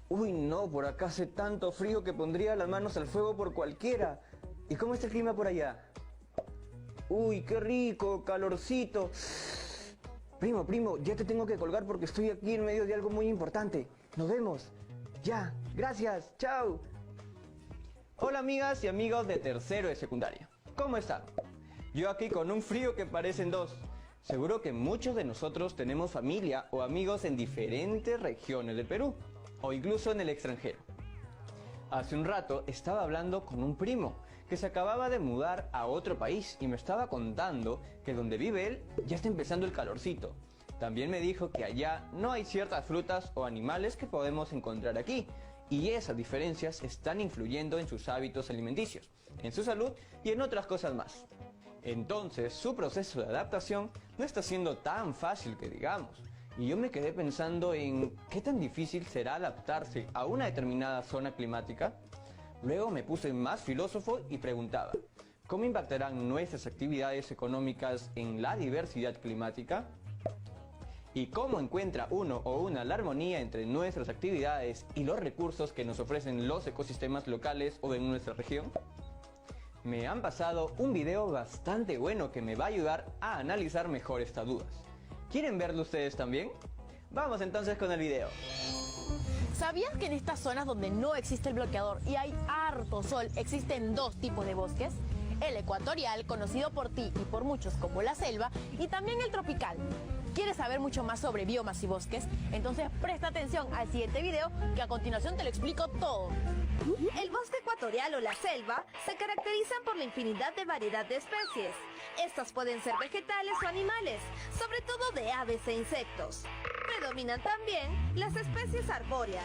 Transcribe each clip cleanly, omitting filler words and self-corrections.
Uy, no, por acá hace tanto frío que pondría las manos al fuego por cualquiera. ¿Y cómo está el clima por allá? Uy, qué rico, calorcito. Primo, ya te tengo que colgar porque estoy aquí en medio de algo muy importante. Nos vemos. Ya, gracias, chao. Hola amigas y amigos de tercero de secundaria. ¿Cómo están? Yo aquí con un frío que parecen dos. Seguro que muchos de nosotros tenemos familia o amigos en diferentes regiones del Perú, o incluso en el extranjero. Hace un rato estaba hablando con un primo que se acababa de mudar a otro país y me estaba contando que donde vive él ya está empezando el calorcito. También me dijo que allá no hay ciertas frutas o animales que podemos encontrar aquí, y esas diferencias están influyendo en sus hábitos alimenticios, en su salud y en otras cosas más. Entonces su proceso de adaptación no está siendo tan fácil que digamos. Y yo me quedé pensando en qué tan difícil será adaptarse a una determinada zona climática. Luego me puse más filósofo y preguntaba, ¿cómo impactarán nuestras actividades económicas en la diversidad climática? ¿Y cómo encuentra uno o una la armonía entre nuestras actividades y los recursos que nos ofrecen los ecosistemas locales o de nuestra región? Me han pasado un video bastante bueno que me va a ayudar a analizar mejor estas dudas. ¿Quieren verlo ustedes también? Vamos entonces con el video. ¿Sabías que en estas zonas donde no existe el bloqueador y hay harto sol existen dos tipos de bosques? El ecuatorial, conocido por ti y por muchos como la selva, y también el tropical. ¿Quieres saber mucho más sobre biomas y bosques? Entonces presta atención al siguiente video que a continuación te lo explico todo. El bosque ecuatorial o la selva se caracterizan por la infinidad de variedad de especies. Estas pueden ser vegetales o animales, sobre todo de aves e insectos. Predominan también las especies arbóreas.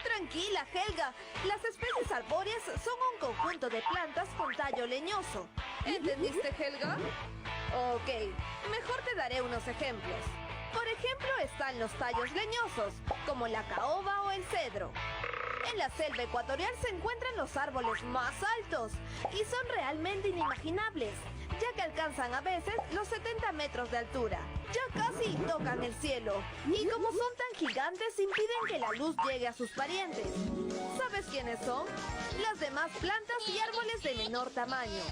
Tranquila, Helga, las especies arbóreas son un conjunto de plantas con tallo leñoso. ¿Entendiste, Helga? Ok, mejor te daré unos ejemplos. Por ejemplo, están los tallos leñosos, como la caoba o el cedro. En la selva ecuatorial se encuentran los árboles más altos y son realmente inimaginables, ya que alcanzan a veces los 70 metros de altura. Ya casi tocan el cielo y como son tan gigantes impiden que la luz llegue a sus parientes. ¿Sabes quiénes son? Las demás plantas y árboles de menor tamaño.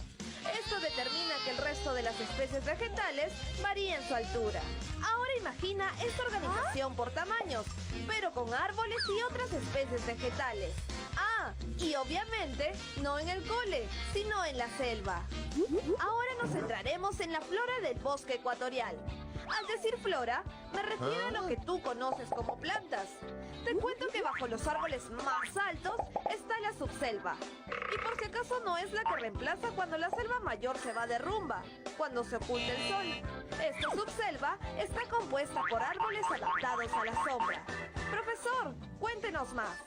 Esto determina que el resto de las especies vegetales varíen su altura. Ahora imagina esta organización por tamaños, pero con árboles y otras especies vegetales. Ah, y obviamente no en el cole, sino en la selva. Ahora nos centraremos en la flora del bosque ecuatorial. Al decir flora, me refiero a lo que tú conoces como plantas. Te cuento que bajo los árboles más altos está la subselva. Y por si acaso no es la que reemplaza cuando la selva mayor se va de rumba, cuando se oculta el sol. Esta subselva está compuesta por árboles adaptados a la sombra. Profesor, cuéntenos más.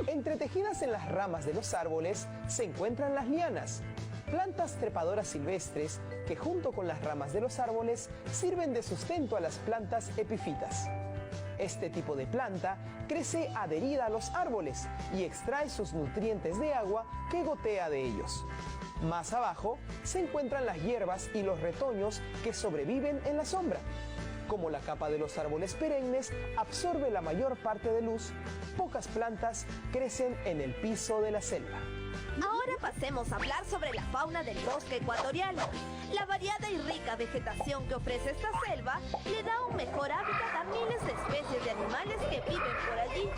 Entretejidas en las ramas de los árboles se encuentran las lianas, plantas trepadoras silvestres que junto con las ramas de los árboles sirven de sustento a las plantas epífitas. Este tipo de planta crece adherida a los árboles y extrae sus nutrientes de agua que gotea de ellos. Más abajo se encuentran las hierbas y los retoños que sobreviven en la sombra. Como la capa de los árboles perennes absorbe la mayor parte de luz, pocas plantas crecen en el piso de la selva. Ahora pasemos a hablar sobre la fauna del bosque ecuatorial. La variada y rica vegetación que ofrece esta selva le da un mejor hábitat a miles de especies de animales que viven por allí.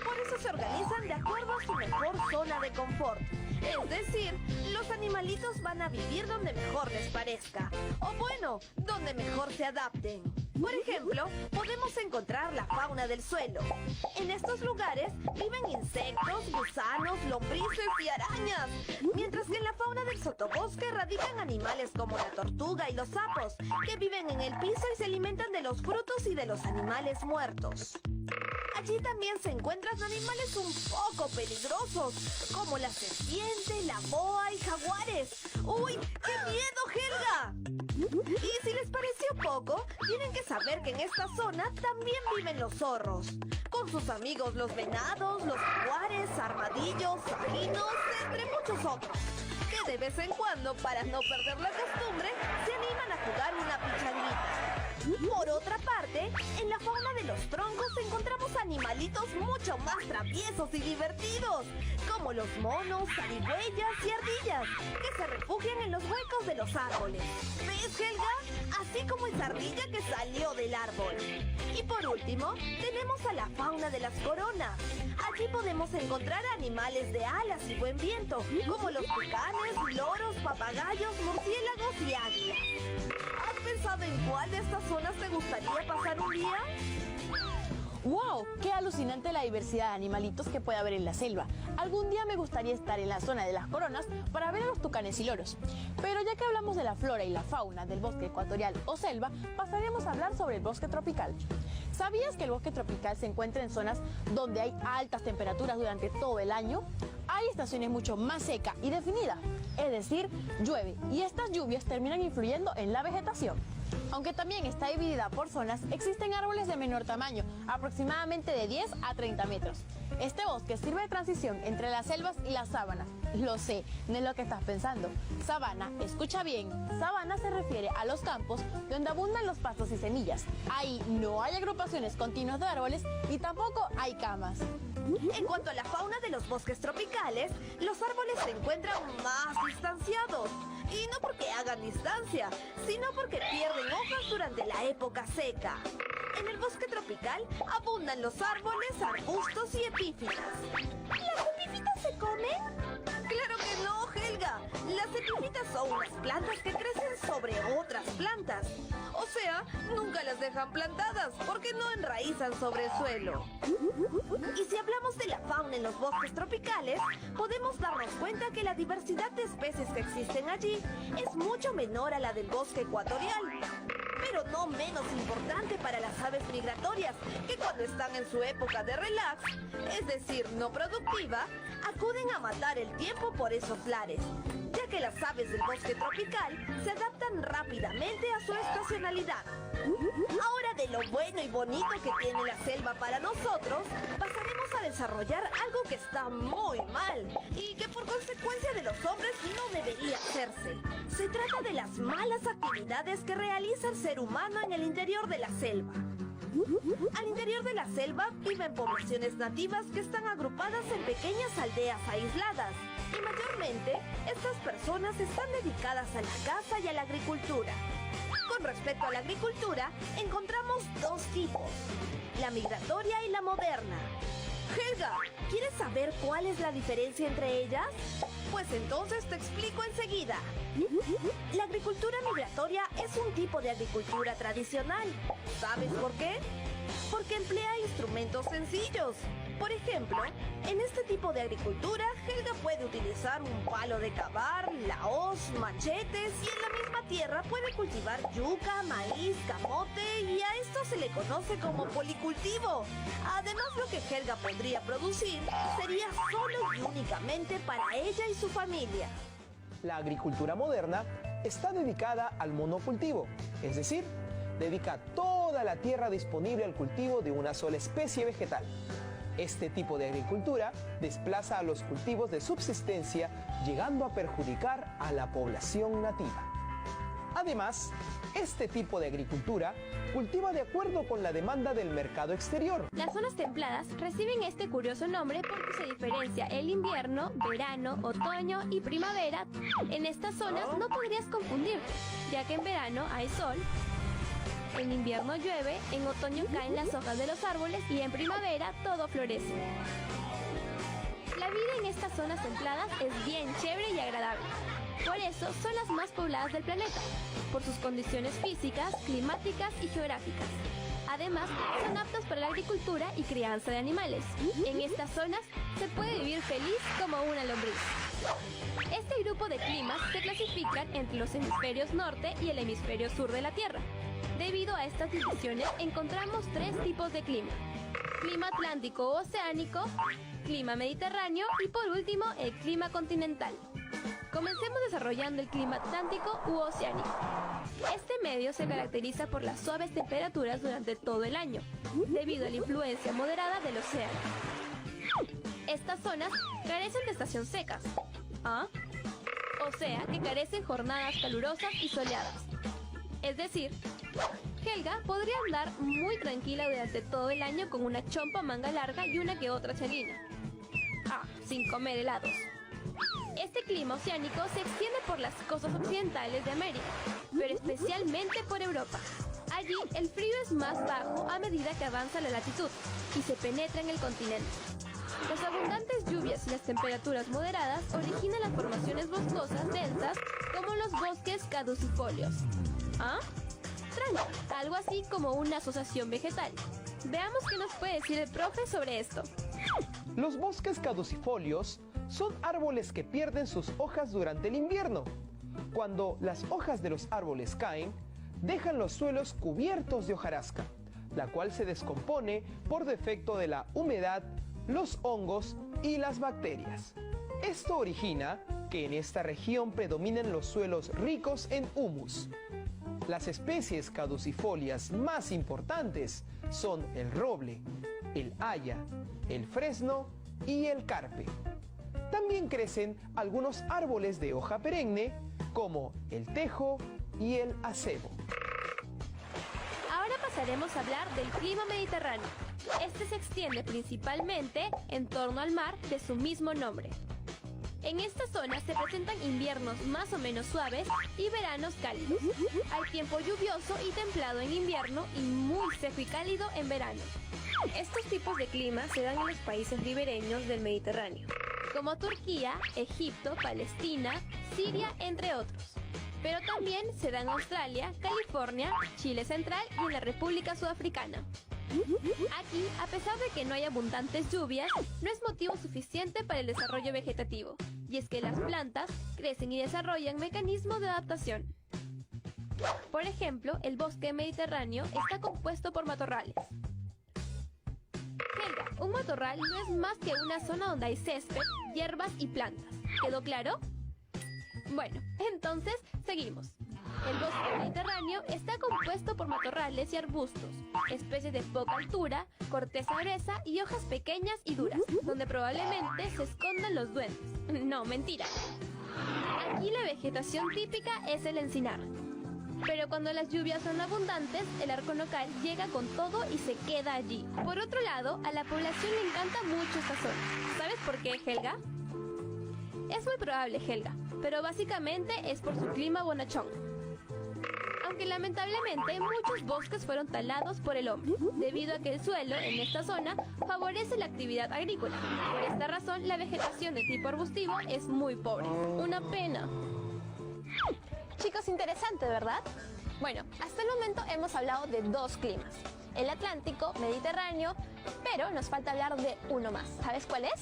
Por eso se organizan de acuerdo a su mejor zona de confort. Es decir, los animalitos van a vivir donde mejor les parezca. O bueno, donde mejor se adapten. Por ejemplo, podemos encontrar la fauna del suelo. En estos lugares viven insectos, gusanos, lombrices y arañas. Mientras que en la fauna del sotobosque radican animales como la tortuga y los sapos, que viven en el piso y se alimentan de los frutos y de los animales muertos. Allí también se encuentran animales un poco peligrosos, como la serpiente, la boa y jaguares. ¡Uy, qué miedo, Helga! Y si les pareció poco, tienen que saber que en esta zona también viven los zorros, con sus amigos los venados, los jaguares, armadillos, sajinos, entre muchos otros, que de vez en cuando, para no perder la costumbre, se animan a jugar una pichanguita. Por otra parte, en la fauna de los troncos encontramos animales animalitos mucho más traviesos y divertidos, como los monos, zarigüeyas y ardillas, que se refugian en los huecos de los árboles. ¿Ves, Helga? Así como esa ardilla que salió del árbol. Y por último, tenemos a la fauna de las coronas. Aquí podemos encontrar animales de alas y buen viento, como los tucanes, loros, papagayos, murciélagos y águilas. ¿Has pensado en cuál de estas zonas te gustaría pasar un día? ¡Wow! ¡Qué alucinante la diversidad de animalitos que puede haber en la selva! Algún día me gustaría estar en la zona de las coronas para ver a los tucanes y loros. Pero ya que hablamos de la flora y la fauna del bosque ecuatorial o selva, pasaremos a hablar sobre el bosque tropical. ¿Sabías que el bosque tropical se encuentra en zonas donde hay altas temperaturas durante todo el año? Hay estaciones mucho más secas y definidas, es decir, llueve, y estas lluvias terminan influyendo en la vegetación. Aunque también está dividida por zonas, existen árboles de menor tamaño, aproximadamente de 10 a 30 metros. Este bosque sirve de transición entre las selvas y la sabana. Lo sé, no es lo que estás pensando. Sabana, escucha bien, sabana se refiere a los campos donde abundan los pastos y semillas. Ahí no hay agrupaciones continuas de árboles y tampoco hay camas. En cuanto a la fauna de los bosques tropicales, los árboles se encuentran más distanciados. Y no porque hagan distancia, sino porque pierden hojas durante la época seca. En el bosque tropical abundan los árboles, arbustos y epífitas. ¿Las epífitas se comen? ¡Claro que no, Helga! Las epífitas son unas plantas que crecen sobre otras plantas. O sea, nunca las dejan plantadas porque no enraizan sobre el suelo. Y si hablamos de la fauna en los bosques tropicales, podemos darnos cuenta que la diversidad de especies que existen allí es mucho menor a la del bosque ecuatorial. Pero no menos importante para las aves migratorias, que cuando están en su época de relax, es decir, no productiva, acuden a matar el tiempo por esos lares, ya que las aves del bosque tropical se adaptan rápidamente a su estacionalidad. Ahora, de lo bueno y bonito que tiene la selva para nosotros, pasaremos a desarrollar algo que está muy mal y que por consecuencia de los hombres no debería hacerse. Se trata de las malas actividades que realiza el ser humano en el interior de la selva. Al interior de la selva viven poblaciones nativas que están agrupadas en pequeñas aldeas aisladas. Y mayormente, estas personas están dedicadas a la caza y a la agricultura. Con respecto a la agricultura, encontramos dos tipos, la migratoria y la moderna. Helga, ¿quieres saber cuál es la diferencia entre ellas? Pues entonces te explico enseguida. La agricultura migratoria es un tipo de agricultura tradicional. ¿Sabes por qué? Porque emplea instrumentos sencillos. Por ejemplo, en este tipo de agricultura, Helga puede utilizar un palo de cavar, la hoz, machetes y en la misma tierra puede cultivar yuca, maíz, camote y a esto se le conoce como policultivo. Además, lo que Helga podría producir sería solo y únicamente para ella y su familia. La agricultura moderna está dedicada al monocultivo, es decir, dedica toda la tierra disponible al cultivo de una sola especie vegetal. Este tipo de agricultura desplaza a los cultivos de subsistencia, llegando a perjudicar a la población nativa. Además, este tipo de agricultura cultiva de acuerdo con la demanda del mercado exterior. Las zonas templadas reciben este curioso nombre porque se diferencia el invierno, verano, otoño y primavera. En estas zonas no podrías confundirte, ya que en verano hay sol, en invierno llueve, en otoño caen las hojas de los árboles y en primavera todo florece. La vida en estas zonas templadas es bien chévere y agradable. Por eso son las más pobladas del planeta, por sus condiciones físicas, climáticas y geográficas. Además, son aptas para la agricultura y crianza de animales. En estas zonas se puede vivir feliz como una lombriz. Este grupo de climas se clasifican entre los hemisferios norte y el hemisferio sur de la Tierra. Debido a estas divisiones encontramos tres tipos de clima: clima atlántico o oceánico, clima mediterráneo y por último el clima continental. Comencemos desarrollando el clima atlántico u oceánico. Este medio se caracteriza por las suaves temperaturas durante todo el año, debido a la influencia moderada del océano. Estas zonas carecen de estaciones secas, o sea que carecen jornadas calurosas y soleadas. Es decir, Helga podría andar muy tranquila durante todo el año con una chompa manga larga y una que otra chalina. Sin comer helados. Este clima oceánico se extiende por las costas occidentales de América, pero especialmente por Europa. Allí el frío es más bajo a medida que avanza la latitud y se penetra en el continente. Las abundantes lluvias y las temperaturas moderadas originan las formaciones boscosas densas como los bosques caducifolios. Tranqui, algo así como una asociación vegetal. Veamos qué nos puede decir el profe sobre esto. Los bosques caducifolios son árboles que pierden sus hojas durante el invierno. Cuando las hojas de los árboles caen, dejan los suelos cubiertos de hojarasca, la cual se descompone por defecto de la humedad, los hongos y las bacterias. Esto origina que en esta región predominen los suelos ricos en humus. Las especies caducifolias más importantes son el roble, el haya, el fresno y el carpe. También crecen algunos árboles de hoja perenne como el tejo y el acebo. Ahora pasaremos a hablar del clima mediterráneo. Este se extiende principalmente en torno al mar de su mismo nombre. En esta zona se presentan inviernos más o menos suaves y veranos cálidos. Hay tiempo lluvioso y templado en invierno y muy seco y cálido en verano. Estos tipos de clima se dan en los países ribereños del Mediterráneo, como Turquía, Egipto, Palestina, Siria, entre otros. Pero también se da en Australia, California, Chile Central y en la República Sudafricana. Aquí, a pesar de que no hay abundantes lluvias, no es motivo suficiente para el desarrollo vegetativo, y es que las plantas crecen y desarrollan mecanismos de adaptación. Por ejemplo, el bosque mediterráneo está compuesto por matorrales. Helga, un matorral no es más que una zona donde hay césped, hierbas y plantas. ¿Quedó claro? Bueno, entonces seguimos. El bosque mediterráneo está compuesto por matorrales y arbustos, especies de poca altura, corteza gruesa y hojas pequeñas y duras, donde probablemente se escondan los duendes. No, mentira. Aquí la vegetación típica es el encinar. Pero cuando las lluvias son abundantes, el arco nocal llega con todo y se queda allí. Por otro lado, a la población le encanta mucho esta zona. ¿Sabes por qué, Helga? Es muy probable, Helga, pero básicamente es por su clima bonachón. Aunque lamentablemente muchos bosques fueron talados por el hombre, debido a que el suelo en esta zona favorece la actividad agrícola. Por esta razón, la vegetación de tipo arbustivo es muy pobre. Una pena. Chicos, interesante, ¿verdad? Bueno, hasta el momento hemos hablado de dos climas, el Atlántico, Mediterráneo, pero nos falta hablar de uno más. ¿Sabes cuál es?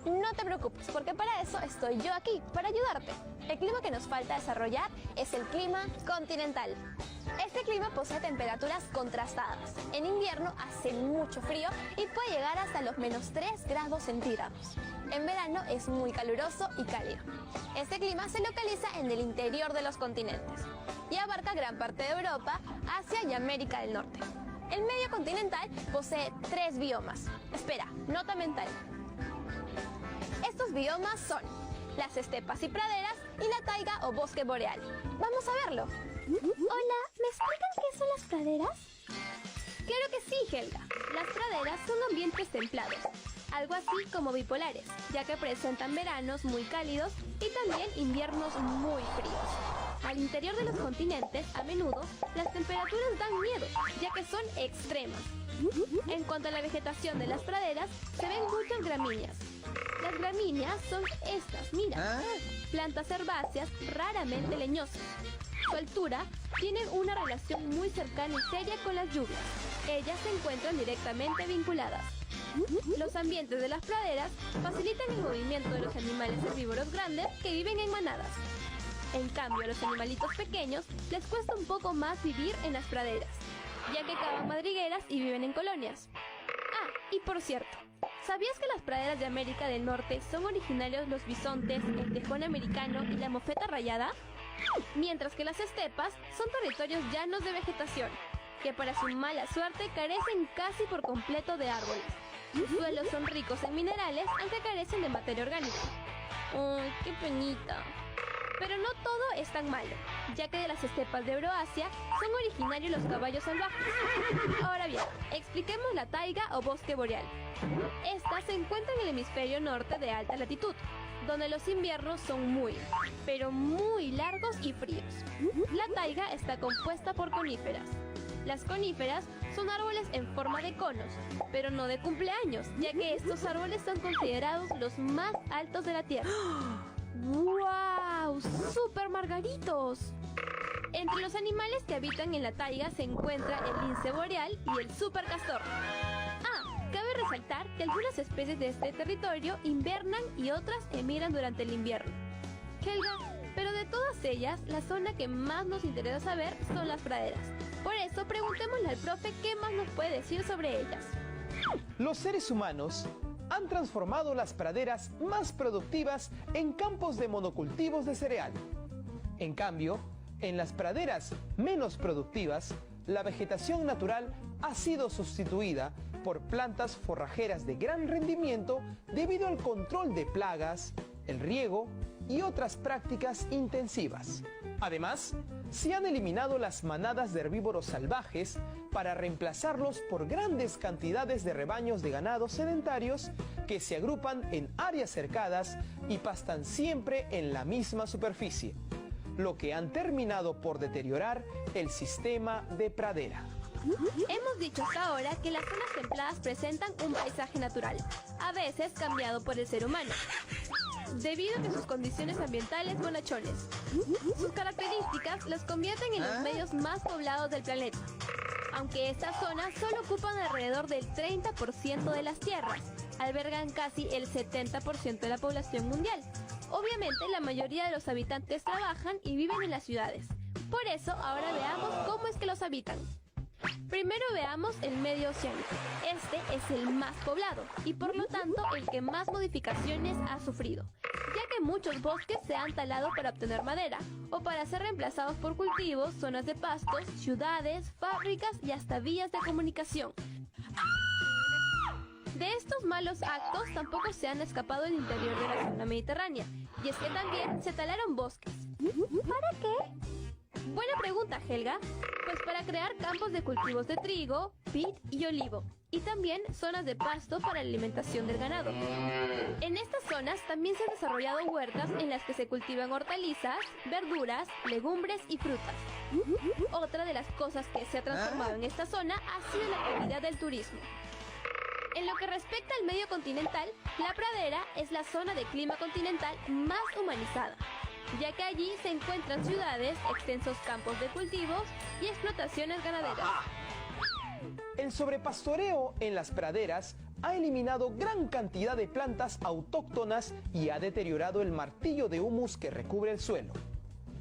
No te preocupes, porque para eso estoy yo aquí, para ayudarte. El clima que nos falta desarrollar es el clima continental. Este clima posee temperaturas contrastadas. En invierno hace mucho frío y puede llegar hasta los -3 grados centígrados. En verano es muy caluroso y cálido. Este clima se localiza en el interior de los continentes y abarca gran parte de Europa, Asia y América del Norte. El medio continental posee 3 biomas. Espera, nota mental. Estos biomas son las estepas y praderas y la taiga o bosque boreal. Vamos a verlo. Hola, ¿me explican qué son las praderas? Claro que sí, Helga. Las praderas son ambientes templados, algo así como bipolares, ya que presentan veranos muy cálidos y también inviernos muy fríos. Al interior de los continentes, a menudo, las temperaturas dan miedo, ya que son extremas. En cuanto a la vegetación de las praderas, se ven muchas gramíneas. Las gramíneas son estas, mira, plantas herbáceas raramente leñosas. Su altura tiene una relación muy cercana y seria con las lluvias. Ellas se encuentran directamente vinculadas. Los ambientes de las praderas facilitan el movimiento de los animales herbívoros grandes que viven en manadas. En cambio, a los animalitos pequeños les cuesta un poco más vivir en las praderas, ya que cavan madrigueras y viven en colonias. Y por cierto, ¿sabías que las praderas de América del Norte son originarios los bisontes, el tejón americano y la mofeta rayada? Mientras que las estepas son territorios llanos de vegetación, que para su mala suerte carecen casi por completo de árboles. Sus suelos son ricos en minerales, aunque carecen de materia orgánica. ¡Ay, qué penita! Pero no todo es tan malo, ya que de las estepas de Euroasia son originarios los caballos salvajes. Ahora bien, expliquemos la taiga o bosque boreal. Esta se encuentra en el hemisferio norte de alta latitud, donde los inviernos son muy, pero muy largos y fríos. La taiga está compuesta por coníferas. Las coníferas son árboles en forma de conos, pero no de cumpleaños, ya que estos árboles son considerados los más altos de la Tierra. ¡Wow! ¡Súper margaritos! Entre los animales que habitan en la taiga se encuentra el lince boreal y el supercastor. Cabe resaltar que algunas especies de este territorio invernan y otras emigran durante el invierno. Helga, pero de todas ellas, la zona que más nos interesa saber son las praderas. Por eso, preguntémosle al profe qué más nos puede decir sobre ellas. Los seres humanos han transformado las praderas más productivas en campos de monocultivos de cereal. En cambio, en las praderas menos productivas, la vegetación natural ha sido sustituida por plantas forrajeras de gran rendimiento debido al control de plagas, el riego y otras prácticas intensivas. Además, se han eliminado las manadas de herbívoros salvajes para reemplazarlos por grandes cantidades de rebaños de ganado sedentarios que se agrupan en áreas cercadas y pastan siempre en la misma superficie, lo que han terminado por deteriorar el sistema de pradera. Hemos dicho hasta ahora que las zonas templadas presentan un paisaje natural, a veces cambiado por el ser humano, debido a que sus condiciones ambientales bonachones. Sus características los convierten en los medios más poblados del planeta, aunque estas zonas solo ocupan alrededor del 30% de las tierras, albergan casi el 70% de la población mundial. Obviamente, la mayoría de los habitantes trabajan y viven en las ciudades. Por eso, ahora veamos cómo es que los habitan. Primero veamos el medio oceánico. Este es el más poblado y por lo tanto el que más modificaciones ha sufrido, ya que muchos bosques se han talado para obtener madera o para ser reemplazados por cultivos, zonas de pastos, ciudades, fábricas y hasta vías de comunicación. De estos malos actos tampoco se han escapado el interior de la zona mediterránea, y es que también se talaron bosques. ¿Para qué? Buena pregunta, Helga. Pues para crear campos de cultivos de trigo, vid y olivo, y también zonas de pasto para la alimentación del ganado. En estas zonas también se han desarrollado huertas en las que se cultivan hortalizas, verduras, legumbres y frutas. Otra de las cosas que se ha transformado en esta zona ha sido la actividad del turismo. En lo que respecta al medio continental, la pradera es la zona de clima continental más humanizada, ya que allí se encuentran ciudades, extensos campos de cultivos y explotaciones ganaderas. El sobrepastoreo en las praderas ha eliminado gran cantidad de plantas autóctonas y ha deteriorado el martillo de humus que recubre el suelo.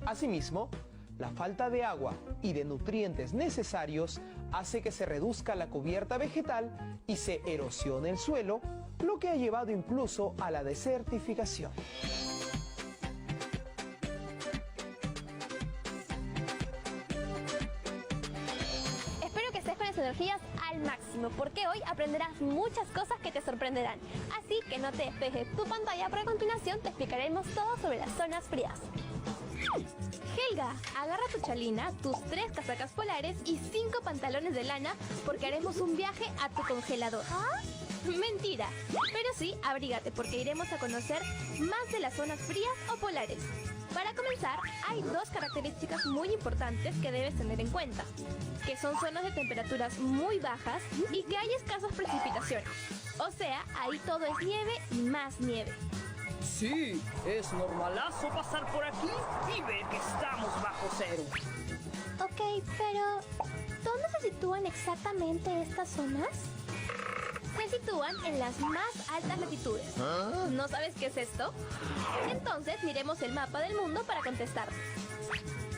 Asimismo, la falta de agua y de nutrientes necesarios hace que se reduzca la cubierta vegetal y se erosione el suelo, lo que ha llevado incluso a la desertificación. Espero que estés con las energías al máximo, porque hoy aprenderás muchas cosas que te sorprenderán. Así que no te despejes tu pantalla, porque a continuación te explicaremos todo sobre las zonas frías. Helga, agarra tu chalina, tus 3 casacas polares y 5 pantalones de lana, porque haremos un viaje a tu congelador. Mentira, pero sí, abrígate, porque iremos a conocer más de las zonas frías o polares. Para comenzar, hay 2 características muy importantes que debes tener en cuenta, que son zonas de temperaturas muy bajas y que hay escasas precipitaciones. O sea, ahí todo es nieve y más nieve. Sí, es normalazo pasar por aquí y ver que estamos bajo cero. Ok, pero ¿dónde se sitúan exactamente estas zonas? Se sitúan en las más altas latitudes. ¿No sabes qué es esto? Entonces miremos el mapa del mundo para contestar.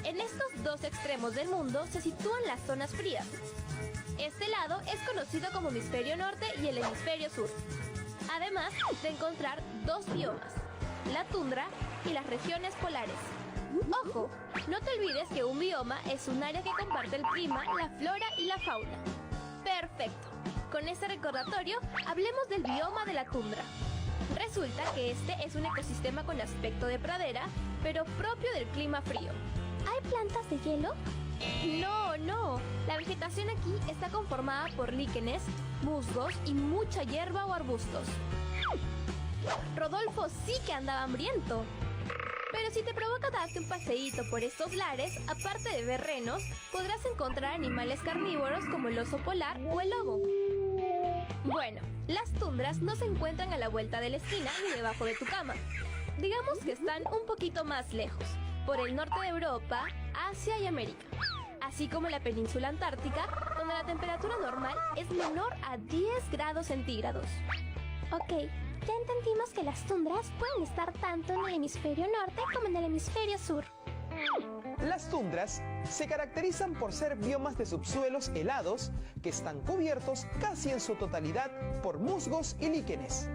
En estos 2 extremos del mundo se sitúan las zonas frías. Este lado es conocido como hemisferio norte y el hemisferio sur. Además de encontrar 2 biomas, la tundra y las regiones polares. Ojo, no te olvides que un bioma es un área que comparte el clima, la flora y la fauna. Perfecto. Con este recordatorio, hablemos del bioma de la tundra. Resulta que este es un ecosistema con aspecto de pradera, pero propio del clima frío. ¿Hay plantas de hielo? No. La vegetación aquí está conformada por líquenes, musgos y mucha hierba o arbustos. Rodolfo sí que andaba hambriento. Pero si te provoca darte un paseíto por estos lares, aparte de ver renos, podrás encontrar animales carnívoros como el oso polar o el lobo. Bueno, las tundras no se encuentran a la vuelta de la esquina ni debajo de tu cama. Digamos que están un poquito más lejos, por el norte de Europa, Asia y América. Así como la península antártica, donde la temperatura normal es menor a 10 grados centígrados. Ok, ya entendimos que las tundras pueden estar tanto en el hemisferio norte como en el hemisferio sur. Las tundras se caracterizan por ser biomas de subsuelos helados que están cubiertos casi en su totalidad por musgos y líquenes.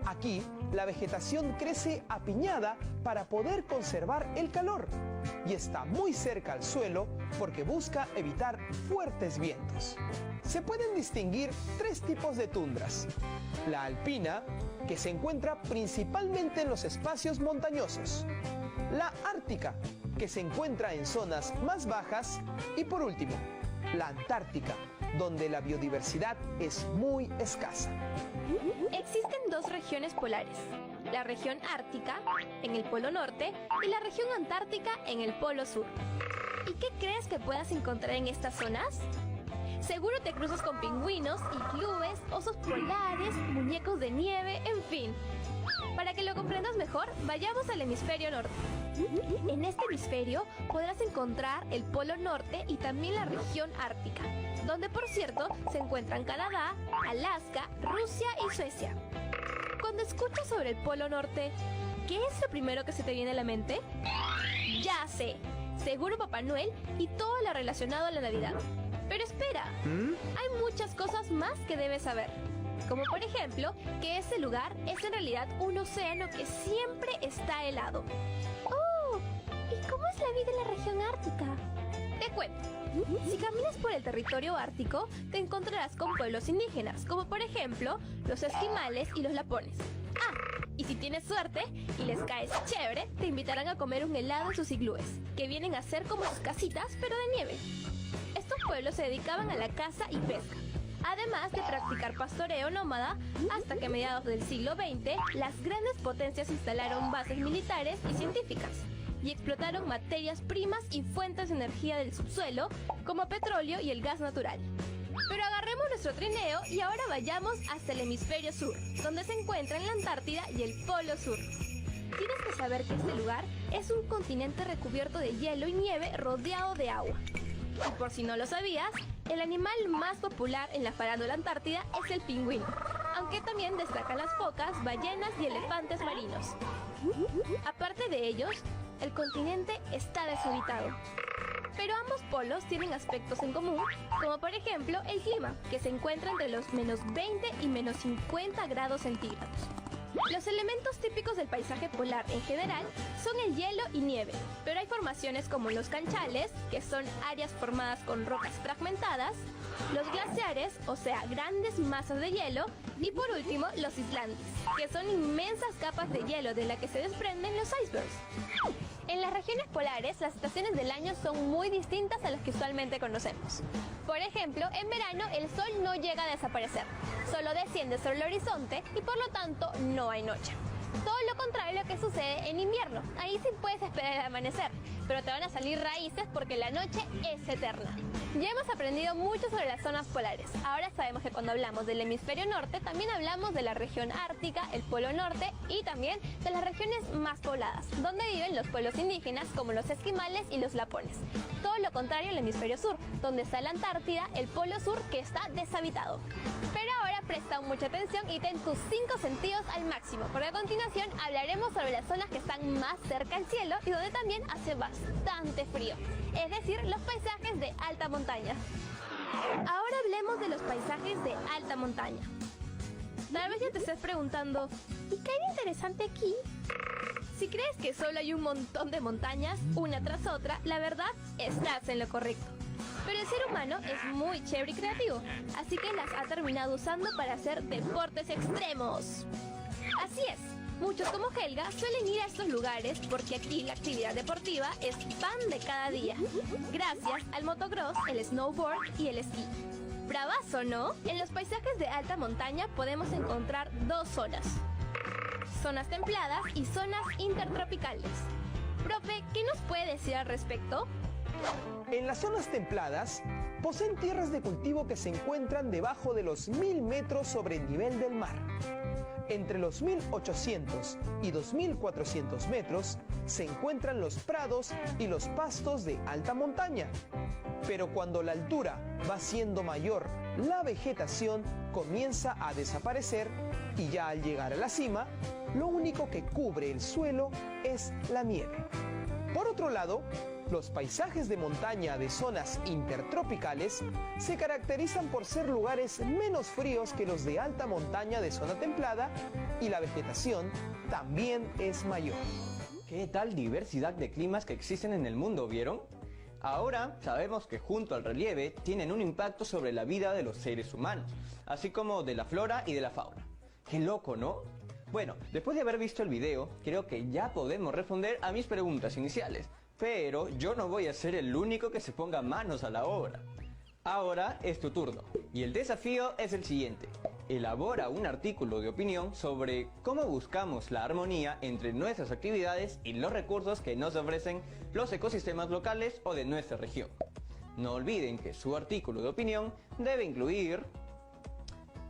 Aquí, la vegetación crece apiñada para poder conservar el calor y está muy cerca al suelo porque busca evitar fuertes vientos. Se pueden distinguir tres tipos de tundras. La alpina, que se encuentra principalmente en los espacios montañosos. La ártica, que se encuentra en zonas más bajas. Y por último, la antártica, donde la biodiversidad es muy escasa. Existen dos regiones polares, la región ártica, en el polo norte, y la región antártica, en el polo sur. ¿Y qué crees que puedas encontrar en estas zonas? Seguro te cruzas con pingüinos, iglúes, osos polares, muñecos de nieve, en fin. Para que lo comprendas mejor, vayamos al hemisferio norte. En este hemisferio podrás encontrar el polo norte y también la región ártica, donde por cierto se encuentran Canadá, Alaska, Rusia y Suecia. Cuando escuchas sobre el polo norte, ¿qué es lo primero que se te viene a la mente? Ya sé, seguro Papá Noel y todo lo relacionado a la Navidad. Pero espera, hay muchas cosas más que debes saber. Como por ejemplo, que ese lugar es en realidad un océano que siempre está helado. ¡Oh! ¿Y cómo es la vida en la región ártica? Te cuento. Si caminas por el territorio ártico, te encontrarás con pueblos indígenas, como por ejemplo, los esquimales y los lapones. Y si tienes suerte y les caes chévere, te invitarán a comer un helado en sus iglúes, que vienen a ser como sus casitas, pero de nieve. Estos pueblos se dedicaban a la caza y pesca, además de practicar pastoreo nómada, hasta que a mediados del siglo XX las grandes potencias instalaron bases militares y científicas y explotaron materias primas y fuentes de energía del subsuelo como petróleo y el gas natural. Pero agarremos nuestro trineo y ahora vayamos hasta el hemisferio sur, donde se encuentran la Antártida y el Polo Sur. Tienes que saber que este lugar es un continente recubierto de hielo y nieve rodeado de agua. Y por si no lo sabías, el animal más popular en la farándula antártida es el pingüino, aunque también destacan las focas, ballenas y elefantes marinos. Aparte de ellos, el continente está deshabitado. Pero ambos polos tienen aspectos en común, como por ejemplo el clima, que se encuentra entre los menos 20 y menos 50 grados centígrados. Los elementos típicos del paisaje polar en general son el hielo y nieve, pero hay formaciones como los canchales, que son áreas formadas con rocas fragmentadas, los glaciares, o sea, grandes masas de hielo, y por último, los islandes, que son inmensas capas de hielo de las que se desprenden los icebergs. En las regiones polares, las estaciones del año son muy distintas a las que usualmente conocemos. Por ejemplo, en verano el sol no llega a desaparecer, solo desciende sobre el horizonte y por lo tanto no hay noche. Todo lo contrario a lo que sucede en invierno. Ahí sí puedes esperar el amanecer, pero te van a salir raíces porque la noche es eterna. Ya hemos aprendido mucho sobre las zonas polares. Ahora sabemos que cuando hablamos del hemisferio norte, también hablamos de la región ártica, el polo norte y también de las regiones más pobladas, donde viven los pueblos indígenas como los esquimales y los lapones. Todo lo contrario al hemisferio sur, donde está la Antártida, el polo sur que está deshabitado. Pero ahora presta mucha atención y ten tus 5 sentidos al máximo, porque a continuación hablaremos sobre las zonas que están más cerca al cielo y donde también hace bastante frío, es decir, los paisajes de alta montaña. Ahora hablemos de los paisajes de alta montaña. Tal vez ya te estés preguntando, ¿y qué hay de interesante aquí? Si crees que solo hay un montón de montañas, una tras otra, la verdad, estás en lo correcto. Pero el ser humano es muy chévere y creativo, así que las ha terminado usando para hacer deportes extremos. Así es, Muchos como Helga suelen ir a estos lugares porque aquí la actividad deportiva es pan de cada día, gracias al motocross, el snowboard y el esquí. Bravazo, ¿no? En los paisajes de alta montaña podemos encontrar dos zonas. Zonas templadas y zonas intertropicales. Profe, ¿qué nos puede decir al respecto? En las zonas templadas, poseen tierras de cultivo que se encuentran debajo de los 1000 metros sobre el nivel del mar. Entre los 1800 y 2400 metros se encuentran los prados y los pastos de alta montaña. Pero cuando la altura va siendo mayor, la vegetación comienza a desaparecer y ya al llegar a la cima, lo único que cubre el suelo es la nieve. Por otro lado, los paisajes de montaña de zonas intertropicales se caracterizan por ser lugares menos fríos que los de alta montaña de zona templada y la vegetación también es mayor. ¿Qué tal diversidad de climas que existen en el mundo, vieron? Ahora sabemos que junto al relieve tienen un impacto sobre la vida de los seres humanos, así como de la flora y de la fauna. ¡Qué loco!, ¿no? Bueno, después de haber visto el video, creo que ya podemos responder a mis preguntas iniciales. Pero yo no voy a ser el único que se ponga manos a la obra. Ahora es tu turno, y el desafío es el siguiente. Elabora un artículo de opinión sobre cómo buscamos la armonía entre nuestras actividades y los recursos que nos ofrecen los ecosistemas locales o de nuestra región. No olviden que su artículo de opinión debe incluir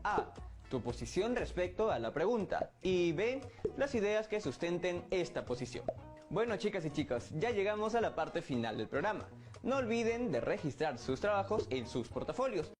A. Tu posición respecto a la pregunta y B. Las ideas que sustenten esta posición. Bueno, chicas y chicos, ya llegamos a la parte final del programa. No olviden de registrar sus trabajos en sus portafolios.